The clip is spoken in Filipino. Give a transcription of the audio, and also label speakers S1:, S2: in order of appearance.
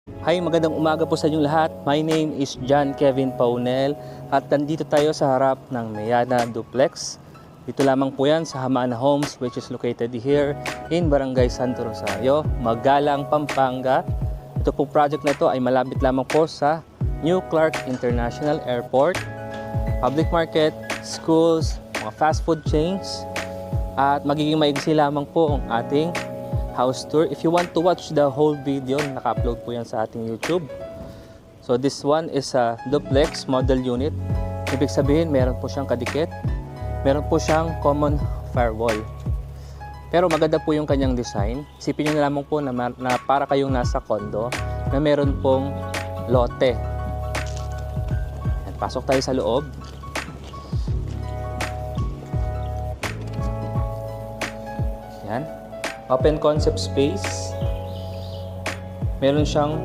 S1: Hi, magandang umaga po sa inyong lahat. My name is John Kevin Paunel at nandito tayo sa harap ng Mayana Duplex. Dito lamang po yan sa Hamana Homes, which is located here in Barangay Santo Rosario, Magalang, Pampanga. Ito pong project na ito ay malapit lamang po sa New Clark International Airport, public market, schools, mga fast food chains, at magiging maigsi lamang po ang ating house tour. If you want to watch the whole video, naka-upload po yan sa ating YouTube. So this one is a duplex model unit. Ibig sabihin, meron po siyang kadikit. Meron po siyang common firewall. Pero maganda po yung kanyang design. Isipin nyo na lamang po na para kayong nasa condo na meron pong lote. Yan, pasok tayo sa loob. Yan. Open concept space. Meron siyang